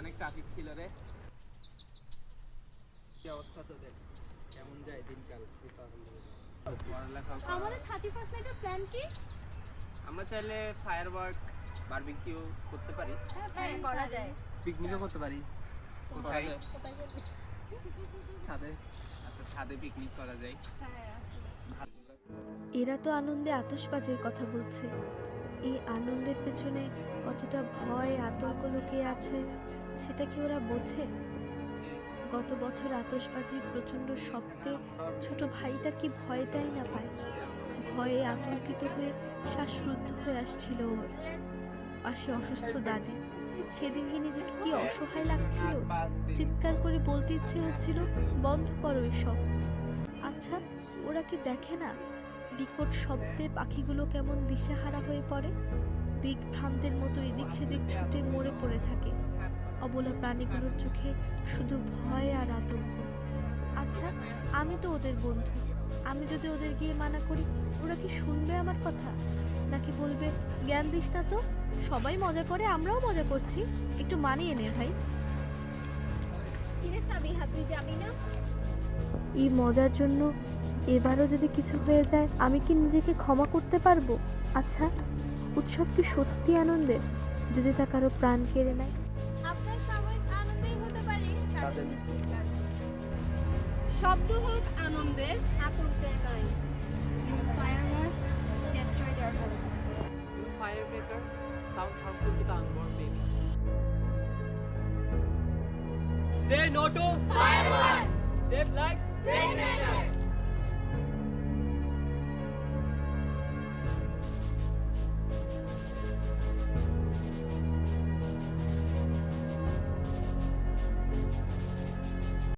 অনেক ট্রাফিক ছিল রে। কি অবস্থা তোদের? কেমন যায় দিনকাল? পড়ালেখা আমাদের 31st নাইটের প্ল্যান কি? আমরা চাইলে ফায়ারওয়ার্ক বারবিকিউ করতে পারি। হ্যাঁ করা যায়। পিকনিকও করতে পারি। কোথায়? কোথায় করবি? ছাদে। আচ্ছা ছাদে পিকনিক করা যায়। হ্যাঁ এরা তো আনন্দে আতশবাজির কথা বলছে। এই আনন্দের পেছনে কতটা ভয় আতঙ্ক লুকিয়ে আছে সেটা কি ওরা বোঝে? গত বছর আতশবাজির প্রচণ্ড শব্দে ছোট ভাইটা কি ভয়টাই না পায়। ভয়ে আতঙ্কিত হয়ে শ্বাসরুদ্ধ হয়ে আসছিল ওর। পাশে অসুস্থ দাদি, সেদিন কি নিজেকে কি অসহায় লাগছিল। চিৎকার করে বলতে ইচ্ছে হচ্ছিল, বন্ধ করো এসব। আচ্ছা ওরা কি দেখে না বিকট শব্দে পাখিগুলো কেমন দিশেহারা হয়ে পড়ে, দিক ভ্রান্তের মতো এদিক সেদিক ছুটে মরে পড়ে থাকে। অবলা প্রাণীগুলোর চোখে শুধু ভয় আর আতঙ্ক। আচ্ছা আমি তো ওদের বন্ধু, আমি যদি ওদের গিয়ে মানা করি ওরা কি শুনবে আমার কথা? নাকি বলবে জ্ঞান দিস না তো, সবাই মজা করে আমরাও মজা করছি, একটু মানিয়ে নে ভাই। কিরে সাবিহা, তুই যাবি না? এই মজার জন্য এবারও যদি কিছু হয়ে যায় আমি কি নিজেকে ক্ষমা করতে পারবো? আচ্ছা উৎসব কি সত্যি আনন্দের যদি তা কারো প্রাণ কেড়ে নেয়? আপনার সাময়িক আনন্দেই হতে পারে তাদের মৃত্যুর কারণ। শব্দ হোক আনন্দের, আতঙ্কের নয়। Fireworks destroy their homes. You firecracker sound harmful to the unborn baby. Say no to Fireworks! save life. Save